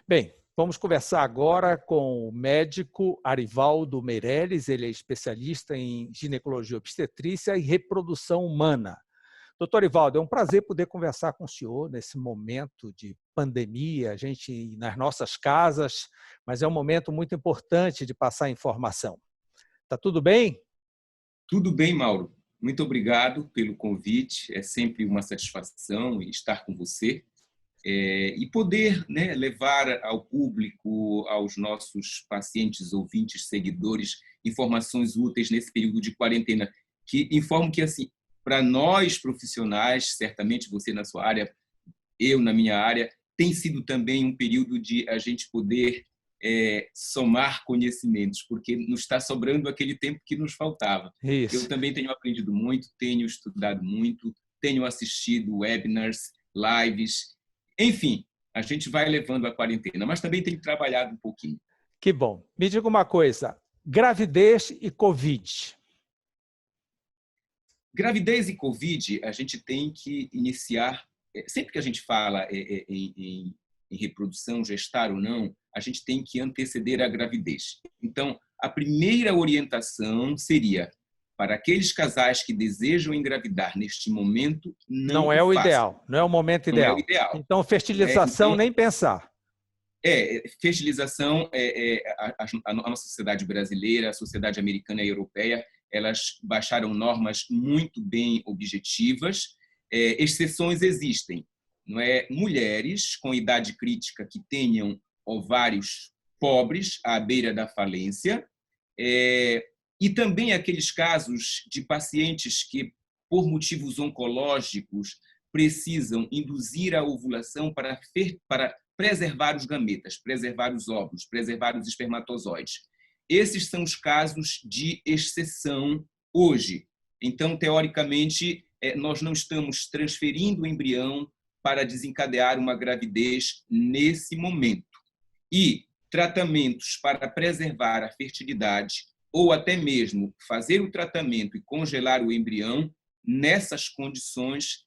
Bem, vamos conversar agora com o médico Arivaldo Meirelles. Ele é especialista em ginecologia obstetrícia e reprodução humana. Doutor Arivaldo, é um prazer poder conversar com o senhor nesse momento de pandemia, a gente nas nossas casas, mas é um momento muito importante de passar informação. Está tudo bem? Tudo bem, Mauro. Muito obrigado pelo convite. É sempre uma satisfação estar com você e poder, né, levar ao público, aos nossos pacientes, ouvintes, seguidores, informações úteis nesse período de quarentena. Que informo que, assim, para nós profissionais, certamente você na sua área, eu na minha área, tem sido também um período de a gente poder somar conhecimentos, porque nos está sobrando aquele tempo que nos faltava. Eu Isso. também tenho aprendido muito, tenho estudado muito, tenho assistido webinars, lives, enfim, a gente vai levando a quarentena, mas também tenho trabalhado um pouquinho. Que bom. Me diga uma coisa, gravidez e Covid. Gravidez e Covid, a gente tem que iniciar, sempre que a gente fala em reprodução, gestar ou não, a gente tem que anteceder a gravidez. Então, a primeira orientação seria, para aqueles casais que desejam engravidar neste momento, não Não o é o façam. ideal, não é o momento Não é o ideal. ideal. Então, fertilização, Então, nem pensar. fertilização, a nossa sociedade brasileira, a sociedade americana e europeia, elas baixaram normas muito bem objetivas. Exceções existem, não é? Mulheres com idade crítica que tenham ovários pobres à beira da falência, e também aqueles casos de pacientes que, por motivos oncológicos, precisam induzir a ovulação para preservar os gametas, preservar os óvulos, preservar os espermatozoides. Esses são os casos de exceção hoje. Então, teoricamente, nós não estamos transferindo o embrião para desencadear uma gravidez nesse momento. E tratamentos para preservar a fertilidade ou até mesmo fazer o tratamento e congelar o embrião, nessas condições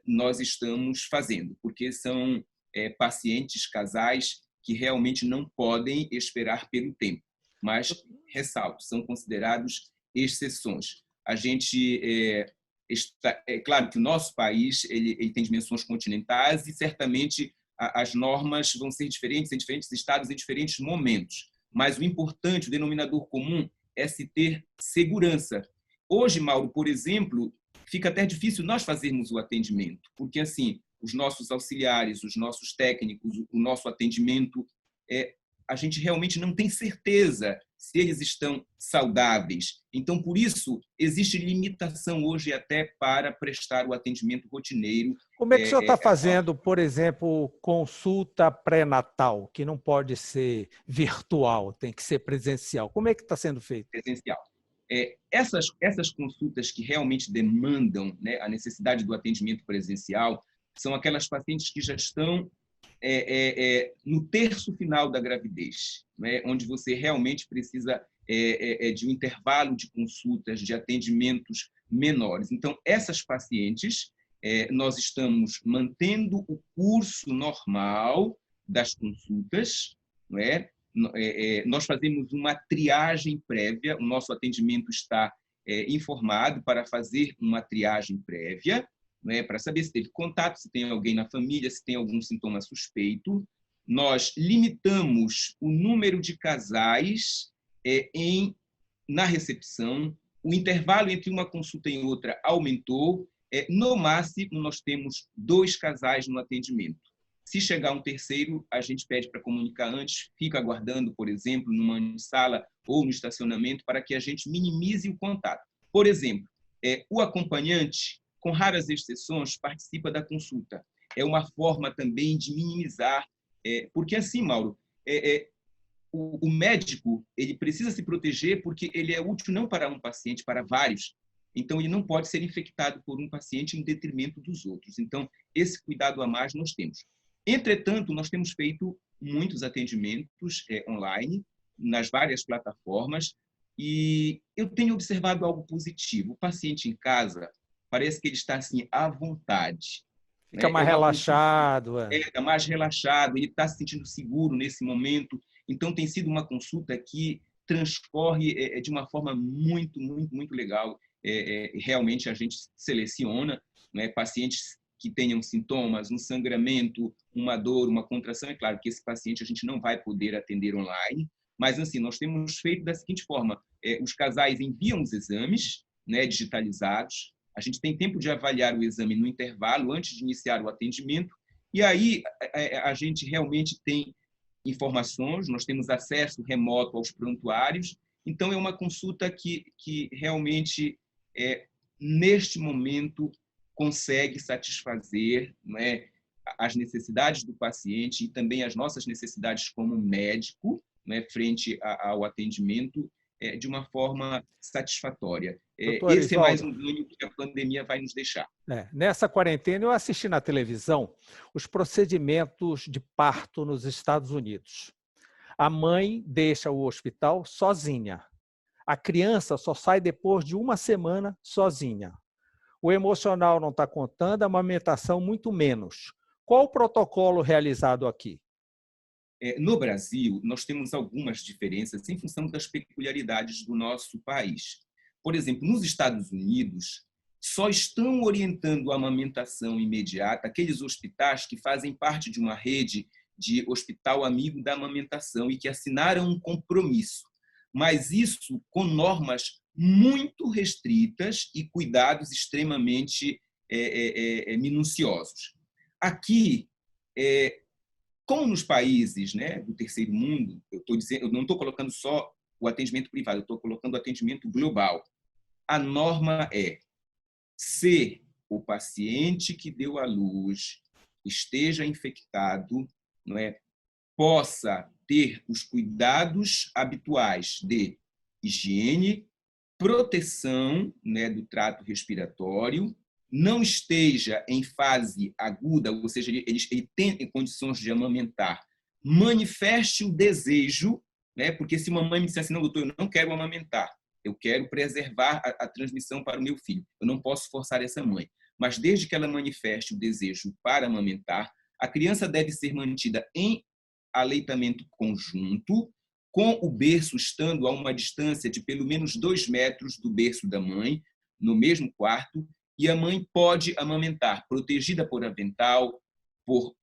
nós estamos fazendo, porque são pacientes, casais que realmente não podem esperar pelo tempo, mas, ressalto, são considerados exceções. A gente claro que o nosso país ele tem dimensões continentais e certamente as normas vão ser diferentes em diferentes estados, em diferentes momentos. Mas o importante, o denominador comum, é se ter segurança. Hoje, Mauro, por exemplo, fica até difícil nós fazermos o atendimento, porque assim, os nossos auxiliares, os nossos técnicos, o nosso atendimento, a gente realmente não tem certeza se eles estão saudáveis. Então, por isso, existe limitação hoje até para prestar o atendimento rotineiro. Como é que o senhor está fazendo, por exemplo, consulta pré-natal, que não pode ser virtual, tem que ser presencial? Como é que está sendo feito? Presencial. Essas consultas que realmente demandam, né, a necessidade do atendimento presencial são aquelas pacientes que já estão no terço final da gravidez, né, onde você realmente precisa de um intervalo de consultas, de atendimentos menores. Então, essas pacientes, nós estamos mantendo o curso normal das consultas, não é? Nós fazemos uma triagem prévia, o nosso atendimento está informado para fazer uma triagem prévia, né, para saber se teve contato, se tem alguém na família, se tem algum sintoma suspeito. Nós limitamos o número de casais na recepção, o intervalo entre uma consulta e outra aumentou, no máximo nós temos 2 casais no atendimento. Se chegar um terceiro, a gente pede para comunicar antes, fica aguardando, por exemplo, numa sala ou no estacionamento, para que a gente minimize o contato. Por exemplo, o acompanhante, com raras exceções, participa da consulta. É uma forma também de minimizar, porque assim, Mauro, o médico ele precisa se proteger porque ele é útil não para um paciente, para vários. Então, ele não pode ser infectado por um paciente em detrimento dos outros. Então, esse cuidado a mais nós temos. Entretanto, nós temos feito muitos atendimentos online, nas várias plataformas, e eu tenho observado algo positivo. O paciente em casa parece que ele está assim, à vontade. Fica mais relaxado. Está mais relaxado, ele está se sentindo seguro nesse momento. Então, tem sido uma consulta que transcorre de uma forma muito, muito, muito legal. Realmente, a gente seleciona, né, pacientes que tenham sintomas, um sangramento, uma dor, uma contração. É claro que esse paciente a gente não vai poder atender online, mas assim, nós temos feito da seguinte forma: os casais enviam os exames, né, digitalizados, a gente tem tempo de avaliar o exame no intervalo, antes de iniciar o atendimento, e aí a gente realmente tem informações, nós temos acesso remoto aos prontuários, então é uma consulta que realmente, neste momento, consegue satisfazer, né, as necessidades do paciente e também as nossas necessidades como médico, né, frente ao atendimento, de uma forma satisfatória. Doutor Esse é mais Arivaldo, um ganho que a pandemia vai nos deixar. Nessa quarentena, eu assisti na televisão os procedimentos de parto nos Estados Unidos. A mãe deixa o hospital sozinha. A criança só sai depois de uma semana sozinha. O emocional não está contando, a amamentação muito menos. Qual o protocolo realizado aqui? No Brasil, nós temos algumas diferenças em função das peculiaridades do nosso país. Por exemplo, nos Estados Unidos, só estão orientando a amamentação imediata aqueles hospitais que fazem parte de uma rede de hospital amigo da amamentação e que assinaram um compromisso. Mas isso com normas muito restritas e cuidados extremamente minuciosos. Aqui, como nos países, né, do terceiro mundo, eu não estou colocando só o atendimento privado, eu estou colocando o atendimento global. A norma é: se o paciente que deu à luz esteja infectado, não é, possa ter os cuidados habituais de higiene, proteção, né, do trato respiratório, não esteja em fase aguda, ou seja, ele tem condições de amamentar, manifeste o desejo, né, porque se uma mãe me disser assim: não, doutor, eu não quero amamentar, eu quero preservar a transmissão para o meu filho, eu não posso forçar essa mãe, mas desde que ela manifeste o desejo para amamentar, a criança deve ser mantida em aleitamento conjunto, com o berço estando a uma distância de pelo menos 2 metros do berço da mãe, no mesmo quarto, e a mãe pode amamentar, protegida por avental, por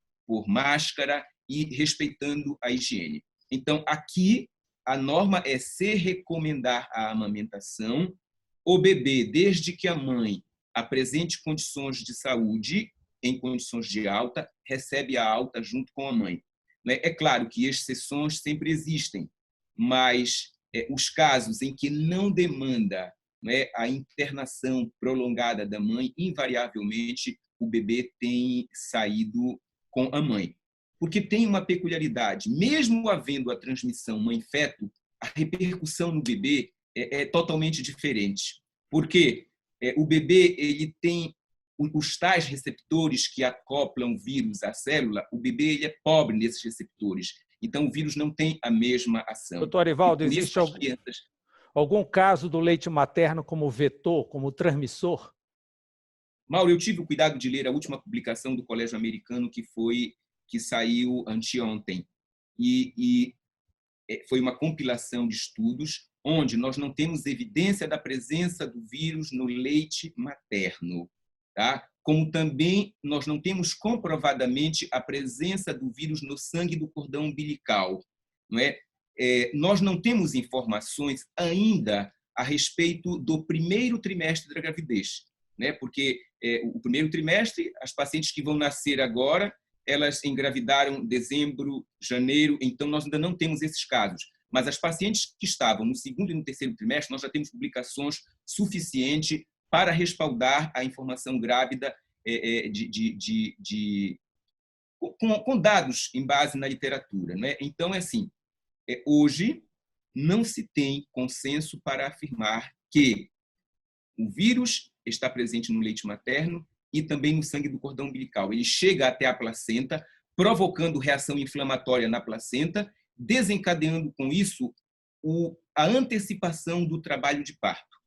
máscara e respeitando a higiene. Então, aqui, a norma é se recomendar a amamentação. O bebê, desde que a mãe apresente condições de saúde, em condições de alta, recebe a alta junto com a mãe. É claro que exceções sempre existem, mas os casos em que não demanda, né, a internação prolongada da mãe, invariavelmente o bebê tem saído com a mãe. Porque tem uma peculiaridade: mesmo havendo a transmissão mãe-feto, a repercussão no bebê é totalmente diferente. Porque o bebê ele tem os tais receptores que acoplam o vírus à célula, o bebê ele é pobre nesses receptores. Então, o vírus não tem a mesma ação. Doutor Arivaldo, existe algum caso do leite materno como vetor, como transmissor? Mauro, eu tive o cuidado de ler a última publicação do Colégio Americano, que saiu anteontem. E foi uma compilação de estudos onde nós não temos evidência da presença do vírus no leite materno, tá? Como também nós não temos comprovadamente a presença do vírus no sangue do cordão umbilical, não é? Nós não temos informações ainda a respeito do primeiro trimestre da gravidez, né? Porque o primeiro trimestre, as pacientes que vão nascer agora, elas engravidaram em dezembro, janeiro, então nós ainda não temos esses casos. Mas as pacientes que estavam no segundo e no terceiro trimestre, nós já temos publicações suficientes para respaldar a informação grávida com dados em base na literatura, né? Então, assim, hoje não se tem consenso para afirmar que o vírus está presente no leite materno e também no sangue do cordão umbilical. Ele chega até a placenta, provocando reação inflamatória na placenta, desencadeando com isso a antecipação do trabalho de parto.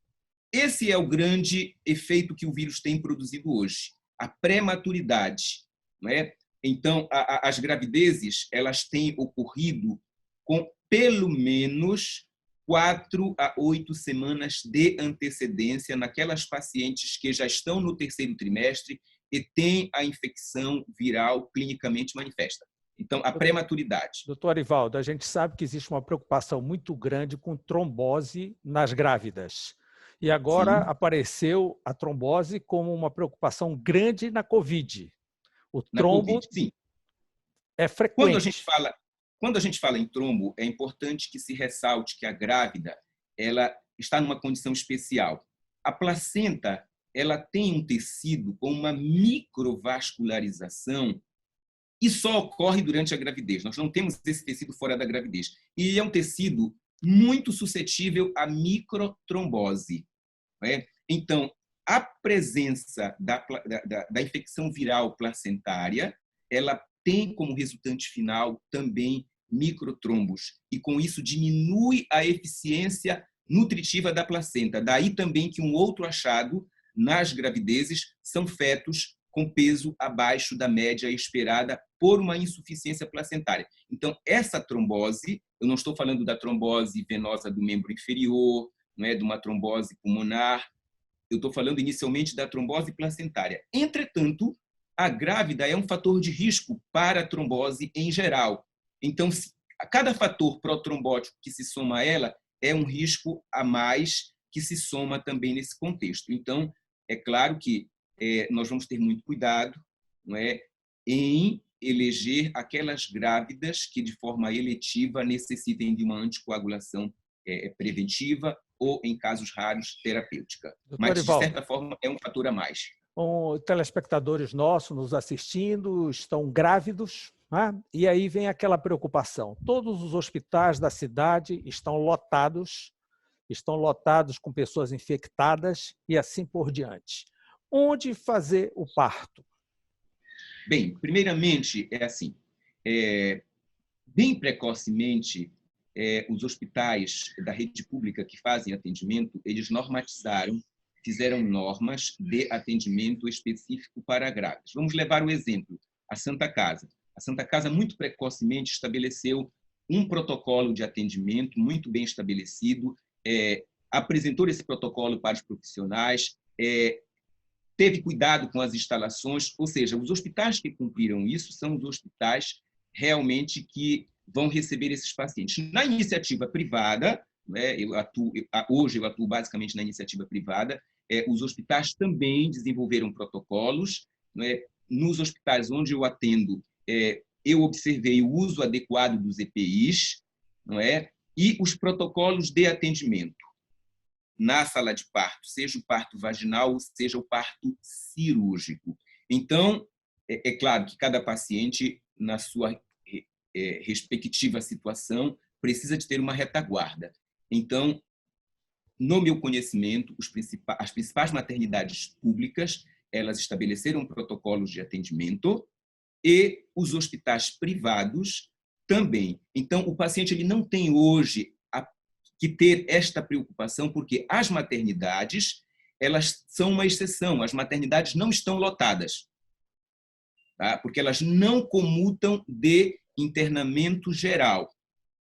Esse é o grande efeito que o vírus tem produzido hoje. a prematuridade, não é? Então, as gravidezes elas têm ocorrido com pelo menos 4 a 8 semanas de antecedência naquelas pacientes que já estão no terceiro trimestre e têm a infecção viral clinicamente manifesta. Então, a prematuridade. Doutor Arivaldo, a gente sabe que existe uma preocupação muito grande com trombose nas grávidas. E agora apareceu a trombose como uma preocupação grande na COVID. O trombo sim. é frequente. Quando a gente fala em trombo, é importante que se ressalte que a grávida ela está numa condição especial. A placenta ela tem um tecido com uma microvascularização e só ocorre durante a gravidez. Nós não temos esse tecido fora da gravidez. E é um tecido muito suscetível à microtrombose. Né? Então, a presença da infecção viral placentária, ela tem como resultante final também microtrombos, e com isso diminui a eficiência nutritiva da placenta. Daí também que um outro achado nas gravidezes são fetos com peso abaixo da média esperada por uma insuficiência placentária. Então, essa trombose, eu não estou falando da trombose venosa do membro inferior, não é, de uma trombose pulmonar, eu estou falando inicialmente da trombose placentária. Entretanto, a grávida é um fator de risco para a trombose em geral. Então, cada fator protrombótico que se soma a ela é um risco a mais que se soma também nesse contexto. Então, é claro que nós vamos ter muito cuidado, não é, em eleger aquelas grávidas que, de forma eletiva, necessitem de uma anticoagulação preventiva ou, em casos raros, terapêutica. Mas, de certa forma, é um fator a mais. Telespectadores nossos nos assistindo estão grávidos, né? E aí vem aquela preocupação. Todos os hospitais da cidade estão lotados com pessoas infectadas e assim por diante. Onde fazer o parto? Bem, primeiramente, bem precocemente, os hospitais da rede pública que fazem atendimento, eles fizeram normas de atendimento específico para grávidas. Vamos levar o exemplo, a Santa Casa. A Santa Casa, muito precocemente, estabeleceu um protocolo de atendimento muito bem estabelecido, apresentou esse protocolo para os profissionais, teve cuidado com as instalações, ou seja, os hospitais que cumpriram isso são os hospitais realmente que vão receber esses pacientes. Na iniciativa privada, né, hoje eu atuo basicamente na iniciativa privada, os hospitais também desenvolveram protocolos, né, nos hospitais onde eu atendo, eu observei o uso adequado dos EPIs, não é? E os protocolos de atendimento na sala de parto, seja o parto vaginal, seja o parto cirúrgico. Então, é claro que cada paciente, na sua respectiva situação, precisa de ter uma retaguarda. Então, no meu conhecimento, as principais maternidades públicas, elas estabeleceram protocolos de atendimento e os hospitais privados também. Então, o paciente ele não tem hoje que ter esta preocupação, porque as maternidades elas são uma exceção. As maternidades não estão lotadas, tá? Porque elas não comutam de internamento geral,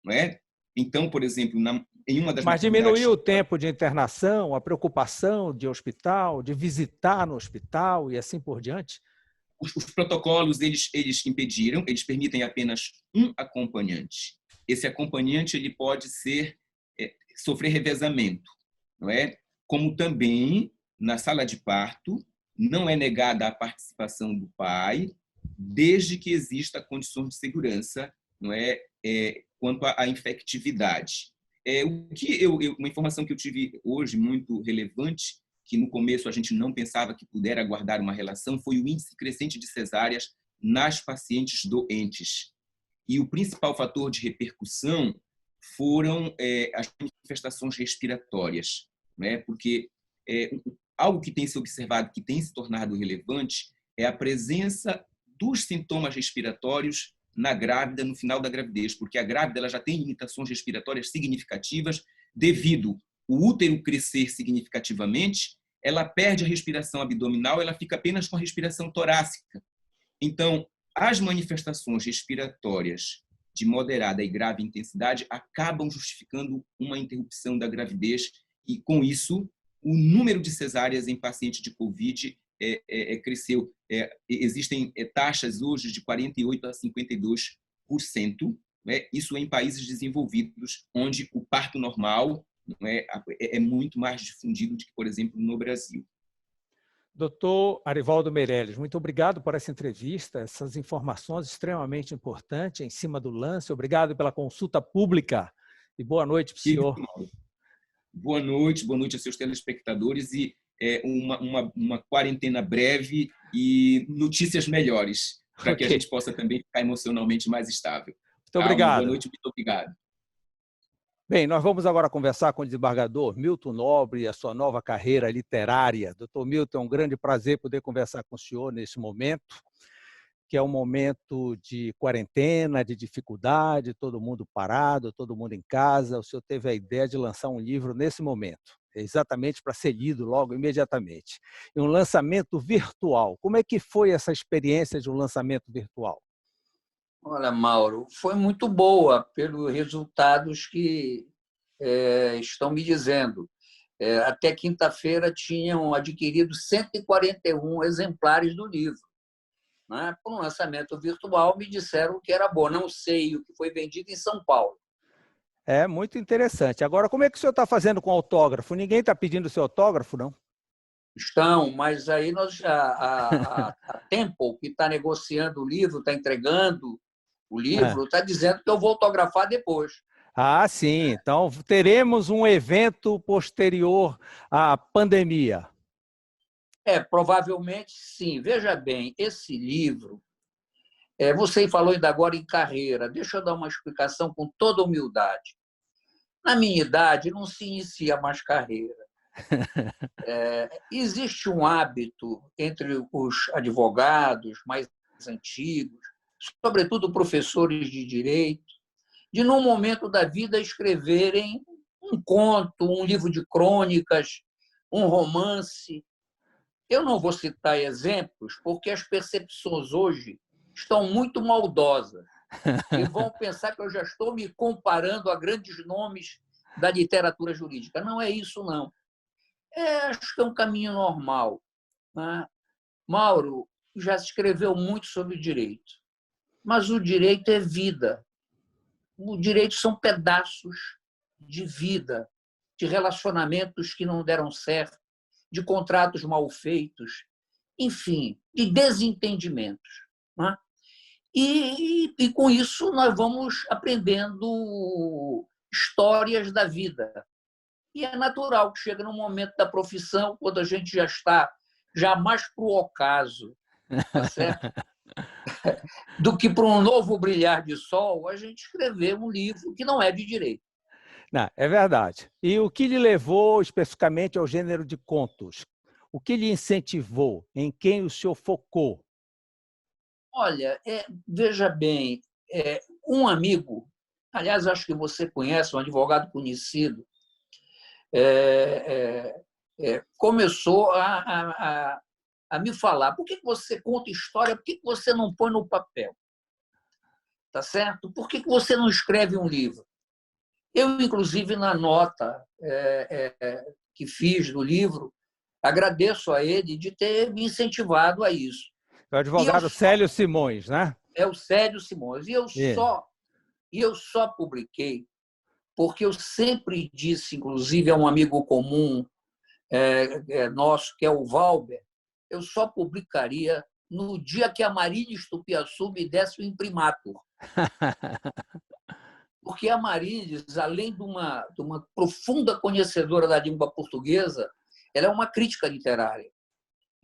não é? Então, por exemplo, em uma das Mas diminuiu o tempo de internação, a preocupação de hospital, de visitar no hospital e assim por diante? Os protocolos eles impediram, eles permitem apenas um acompanhante. Esse acompanhante ele pode sofrer revezamento, não é? Como também na sala de parto não é negada a participação do pai, desde que exista condições de segurança, não é? Quanto à infectividade. Uma informação que eu tive hoje muito relevante, que no começo a gente não pensava que pudera guardar uma relação, foi o índice crescente de cesáreas nas pacientes doentes. E o principal fator de repercussão foram as manifestações respiratórias, né? Porque algo que tem se observado, que tem se tornado relevante, é a presença dos sintomas respiratórios na grávida no final da gravidez, porque a grávida ela já tem limitações respiratórias significativas devido ao útero crescer significativamente ela perde a respiração abdominal, ela fica apenas com a respiração torácica. Então, as manifestações respiratórias de moderada e grave intensidade acabam justificando uma interrupção da gravidez e, com isso, o número de cesáreas em pacientes de COVID cresceu. Existem taxas hoje de 48% a 52%, né? Isso em países desenvolvidos, onde o parto normal é muito mais difundido do que, por exemplo, no Brasil. Doutor Arivaldo Meirelles, muito obrigado por essa entrevista, essas informações extremamente importantes em cima do lance. Obrigado pela consulta pública e boa noite para o senhor. Boa noite a seus telespectadores e uma quarentena breve e notícias melhores, para que a gente possa também ficar emocionalmente mais estável. Muito obrigado. Boa noite, muito obrigado. Bem, nós vamos agora conversar com o desembargador Milton Nobre e a sua nova carreira literária. Doutor Milton, é um grande prazer poder conversar com o senhor nesse momento, que é um momento de quarentena, de dificuldade, todo mundo parado, todo mundo em casa. O senhor teve a ideia de lançar um livro nesse momento, exatamente para ser lido logo, imediatamente. E um lançamento virtual. Como é que foi essa experiência de um lançamento virtual? Olha, Mauro, foi muito boa pelos resultados que estão me dizendo. Até quinta-feira tinham adquirido 141 exemplares do livro. Né? Para um lançamento virtual, me disseram que era bom. Não sei o que foi vendido em São Paulo. É muito interessante. Agora, como é que o senhor está fazendo com autógrafo? Ninguém está pedindo seu autógrafo, não? Estão, mas aí a Temple, que está negociando o livro, está entregando o livro, está dizendo que eu vou autografar depois. Ah, sim. Então, teremos um evento posterior à pandemia. Provavelmente sim. Veja bem, esse livro, você falou ainda agora em carreira, deixa eu dar uma explicação com toda humildade. Na minha idade, não se inicia mais carreira. Existe um hábito entre os advogados mais antigos, sobretudo professores de direito, de, num momento da vida, escreverem um conto, um livro de crônicas, um romance. Eu não vou citar exemplos, porque as percepções hoje estão muito maldosas e vão pensar que eu já estou me comparando a grandes nomes da literatura jurídica. Não é isso, não. Acho que é um caminho normal. Né? Mauro já escreveu muito sobre o direito, mas o direito é vida. O direito são pedaços de vida, de relacionamentos que não deram certo, de contratos mal feitos, enfim, de desentendimentos. Né? E com isso nós vamos aprendendo histórias da vida. E é natural que chega no momento da profissão, quando a gente já está mais para o ocaso, tá certo? Do que para um novo brilhar de sol, a gente escrever um livro que não é de direito. Não, é verdade. E o que lhe levou especificamente ao gênero de contos? O que lhe incentivou? Em quem o senhor focou? Olha, veja bem, um amigo, aliás, acho que você conhece, um advogado conhecido, começou a me falar: por que você conta história? Por que você não põe no papel? Tá certo? Por que você não escreve um livro? Eu, inclusive, na nota que fiz do livro, agradeço a ele de ter me incentivado a isso. É o advogado Célio Simões, né? É o Célio Simões. E eu só publiquei porque eu sempre disse, inclusive a um amigo comum nosso, que é o Valber, eu só publicaria no dia que a Marilis Tupiaçu me desse o imprimatur. Porque a Marilis, além de uma profunda conhecedora da língua portuguesa, ela é uma crítica literária.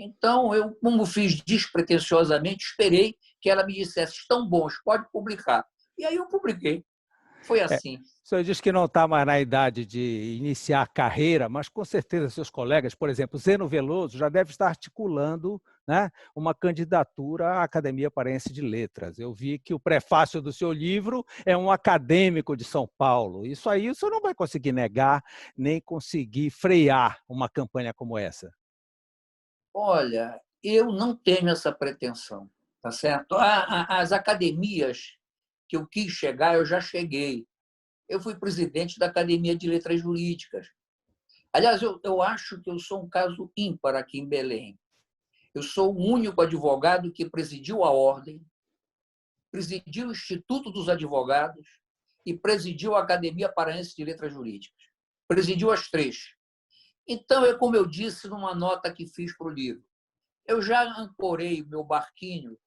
Então, eu, como fiz despretensiosamente, esperei que ela me dissesse: estão bons, pode publicar. E aí eu publiquei. Foi assim. O senhor diz que não está mais na idade de iniciar a carreira, mas com certeza seus colegas, por exemplo, Zeno Veloso, já deve estar articulando, né, uma candidatura à Academia Paraense de Letras. Eu vi que o prefácio do seu livro é um acadêmico de São Paulo. Isso aí o senhor não vai conseguir negar, nem conseguir frear uma campanha como essa. Olha, eu não tenho essa pretensão, tá certo? As academias que eu quis chegar, eu já cheguei. Eu fui presidente da Academia de Letras Jurídicas. Aliás, eu acho que eu sou um caso ímpar aqui em Belém. Eu sou o único advogado que presidiu a Ordem, presidiu o Instituto dos Advogados e presidiu a Academia Paraense de Letras Jurídicas. Presidiu as três. Então, é como eu disse numa nota que fiz para o livro, eu já ancorei meu barquinho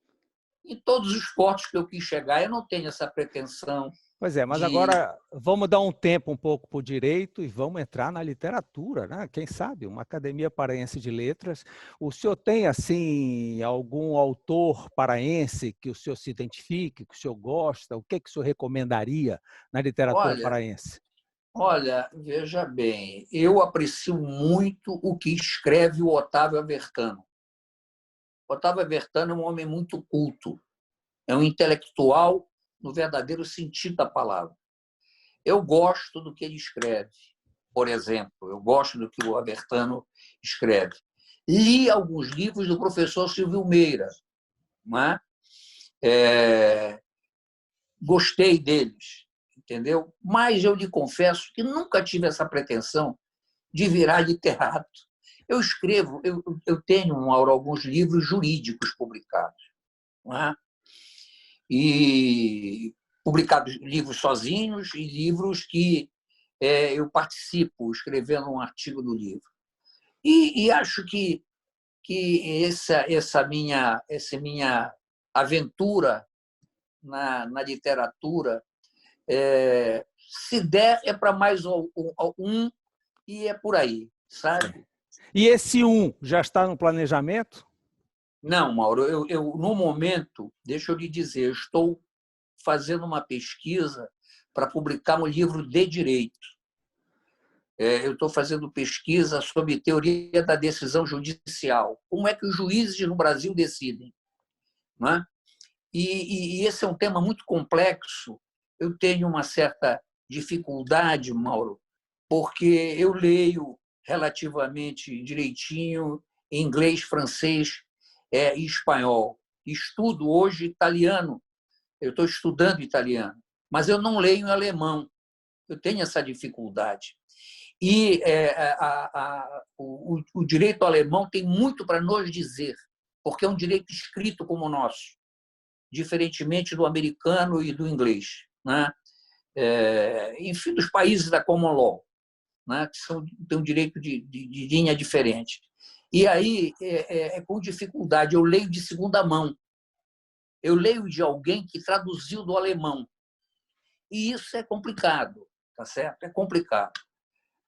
em todos os portos que eu quis chegar. Eu não tenho essa pretensão. Pois é, mas agora vamos dar um tempo um pouco para o direito e vamos entrar na literatura, né? Quem sabe, uma Academia Paraense de Letras. O senhor tem, assim, algum autor paraense que o senhor se identifique, que o senhor gosta? O que o senhor recomendaria na literatura paraense? Olha, veja bem, eu aprecio muito o que escreve o Otávio Avertano. Otávio Avertano é um homem muito culto, é um intelectual no verdadeiro sentido da palavra. Eu gosto do que ele escreve, por exemplo, eu gosto do que o Avertano escreve. Li alguns livros do professor Silvio Meira, não é? Gostei deles, entendeu? Mas eu lhe confesso que nunca tive essa pretensão de virar literato. Eu escrevo, eu tenho, Mauro, alguns livros jurídicos publicados, não é? E publicados livros sozinhos e livros que eu participo escrevendo um artigo do livro. E acho que essa minha aventura na literatura, se der, é para mais um e é por aí, sabe? E esse já está no planejamento? Não, Mauro, eu no momento, deixa eu lhe dizer, eu estou fazendo uma pesquisa para publicar um livro de direito. Eu estou fazendo pesquisa sobre teoria da decisão judicial. Como é que os juízes no Brasil decidem? Não é? E esse é um tema muito complexo. Eu tenho uma certa dificuldade, Mauro, porque eu leio relativamente direitinho em inglês, francês e espanhol. Estudo hoje italiano. Eu estou estudando italiano, mas eu não leio em alemão. Eu tenho essa dificuldade. E o direito alemão tem muito para nos dizer, porque é um direito escrito como o nosso, diferentemente do americano e do inglês, né? Enfim, dos países da common law, né? Que têm um direito de linha diferente. E aí, com dificuldade, eu leio de segunda mão. Eu leio de alguém que traduziu do alemão. E isso é complicado, tá certo? É complicado.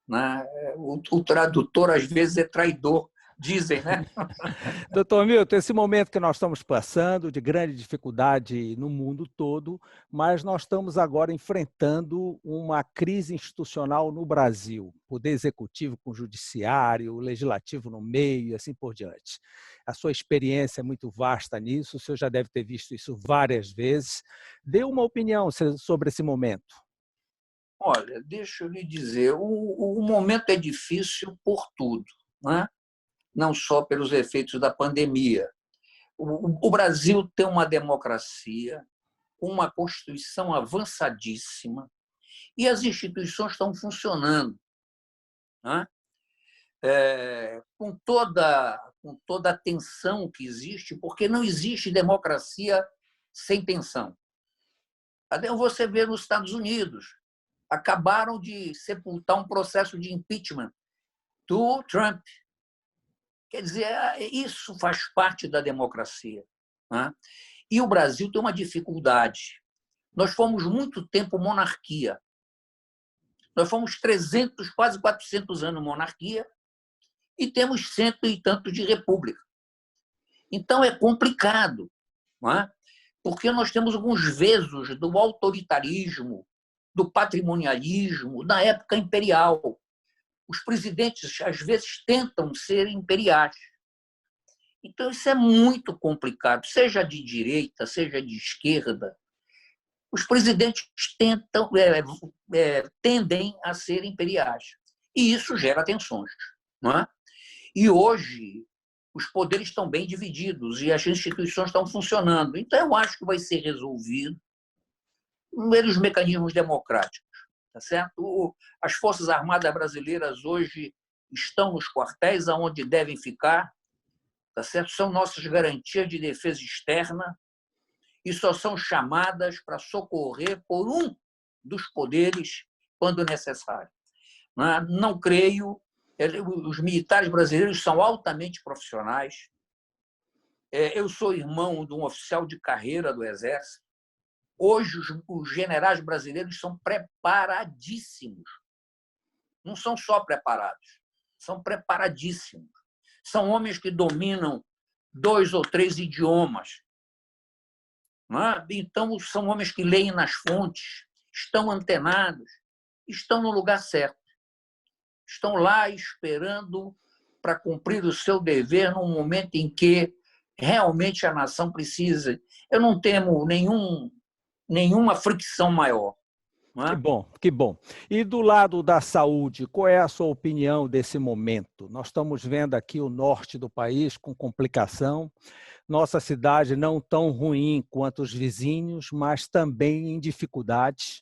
Né? O tradutor, às vezes, é traidor, dizem, né? Doutor Milton, esse momento que nós estamos passando de grande dificuldade no mundo todo, mas nós estamos agora enfrentando uma crise institucional no Brasil, poder executivo com o judiciário, o legislativo no meio e assim por diante. A sua experiência é muito vasta nisso, o senhor já deve ter visto isso várias vezes. Dê uma opinião sobre esse momento. Olha, deixa eu lhe dizer, o momento é difícil por tudo, né? Não só pelos efeitos da pandemia. O Brasil tem uma democracia, uma Constituição avançadíssima, e as instituições estão funcionando, né? Com toda a tensão que existe, porque não existe democracia sem tensão. Você vê nos Estados Unidos, acabaram de sepultar um processo de impeachment do Trump. Quer dizer, isso faz parte da democracia, né? E o Brasil tem uma dificuldade. Nós fomos muito tempo monarquia. Nós fomos 300, quase 400 anos monarquia e temos 100 e tanto de república. Então, é complicado, não é? Porque nós temos alguns vezos do autoritarismo, do patrimonialismo, da época imperial. Os presidentes, às vezes, tentam ser imperiais. Então, isso é muito complicado, seja de direita, seja de esquerda. Os presidentes tendem a ser imperiais. E isso gera tensões, não é? E hoje, os poderes estão bem divididos e as instituições estão funcionando. Então, eu acho que vai ser resolvido pelos mecanismos democráticos. Tá certo? As Forças Armadas brasileiras hoje estão nos quartéis aonde devem ficar, tá certo? São nossas garantias de defesa externa e só são chamadas para socorrer por um dos poderes quando necessário. Não creio, os militares brasileiros são altamente profissionais. Eu sou irmão de um oficial de carreira do Exército. Hoje, os generais brasileiros são preparadíssimos. Não são só preparados, são preparadíssimos. São homens que dominam 2 ou 3 idiomas. Então, são homens que leem nas fontes, estão antenados, estão no lugar certo. Estão lá esperando para cumprir o seu dever num momento em que realmente a nação precisa. Eu não temo nenhuma fricção maior. Que bom, que bom. E do lado da saúde, qual é a sua opinião desse momento? Nós estamos vendo aqui o norte do país com complicação, nossa cidade não tão ruim quanto os vizinhos, mas também em dificuldades.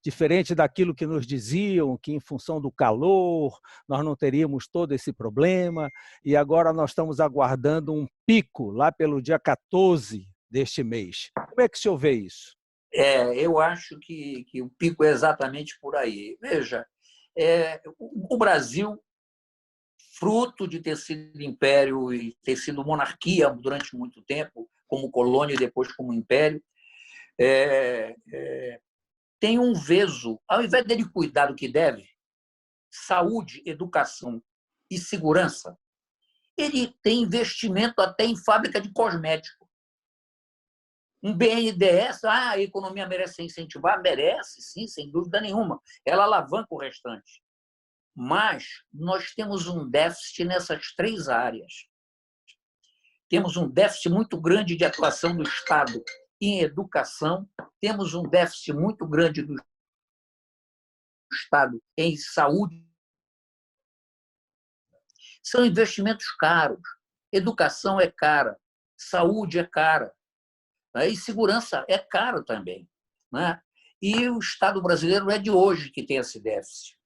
Diferente daquilo que nos diziam, que em função do calor nós não teríamos todo esse problema, e agora nós estamos aguardando um pico lá pelo dia 14 deste mês. Como é que o senhor vê isso? Eu acho que o pico é exatamente por aí. Veja, o Brasil, fruto de ter sido império e ter sido monarquia durante muito tempo, como colônia e depois como império, tem um veso, ao invés dele cuidar do que deve, saúde, educação e segurança, ele tem investimento até em fábrica de cosmético. Um BNDES, a economia merece ser incentivada? Merece, sim, sem dúvida nenhuma. Ela alavanca o restante. Mas nós temos um déficit nessas 3 áreas. Temos um déficit muito grande de atuação do Estado em educação, temos um déficit muito grande do Estado em saúde. São investimentos caros. Educação é cara, saúde é cara, e segurança é caro também. E o Estado brasileiro não é de hoje que tem esse déficit.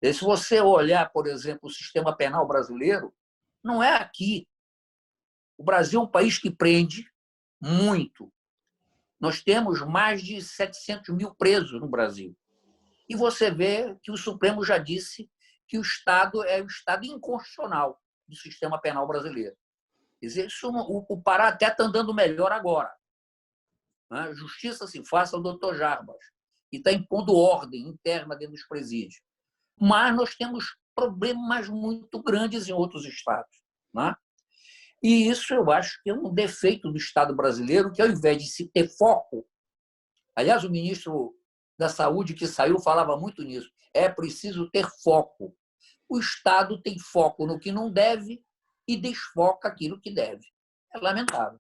E se você olhar, por exemplo, o sistema penal brasileiro, não é aqui. O Brasil é um país que prende muito. Nós temos mais de 700 mil presos no Brasil. E você vê que o Supremo já disse que o Estado é o Estado inconstitucional do sistema penal brasileiro. Quer dizer, o Pará até está andando melhor agora. Justiça se faça ao doutor Jarbas, que está impondo ordem interna dentro dos presídios. Mas nós temos problemas muito grandes em outros estados. E isso eu acho que é um defeito do Estado brasileiro, que ao invés de se ter foco, aliás, o ministro da Saúde que saiu falava muito nisso, é preciso ter foco. O Estado tem foco no que não deve e desfoca aquilo que deve. É lamentável.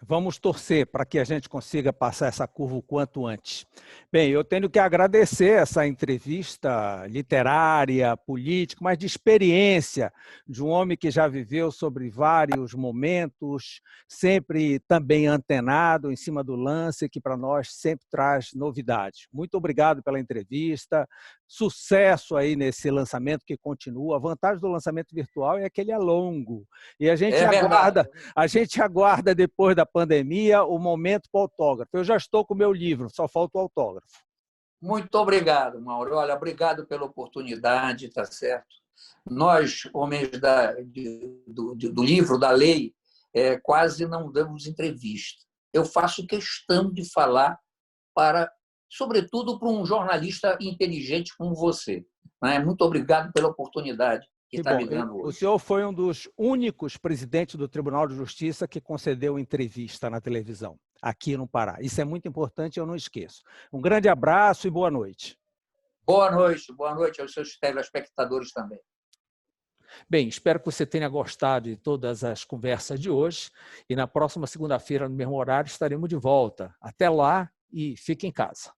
Vamos torcer para que a gente consiga passar essa curva o quanto antes. Bem, eu tenho que agradecer essa entrevista literária, política, mas de experiência, de um homem que já viveu sobre vários momentos, sempre também antenado, em cima do lance, que para nós sempre traz novidades. Muito obrigado pela entrevista, sucesso aí nesse lançamento que continua. A vantagem do lançamento virtual é que ele é longo, e a gente aguarda depois da pandemia o momento para o autógrafo. Eu já estou com o meu livro, só falta o autógrafo. Muito obrigado, Mauro. Olha, obrigado pela oportunidade, tá certo? Nós, homens do livro, da lei, quase não damos entrevista. Eu faço questão de falar sobretudo para um jornalista inteligente como você. Muito obrigado pela oportunidade que está me dando hoje. O senhor foi um dos únicos presidentes do Tribunal de Justiça que concedeu entrevista na televisão, aqui no Pará. Isso é muito importante e eu não esqueço. Um grande abraço e boa noite. Boa noite aos seus telespectadores também. Bem, espero que você tenha gostado de todas as conversas de hoje e na próxima segunda-feira, no mesmo horário, estaremos de volta. Até lá e fique em casa.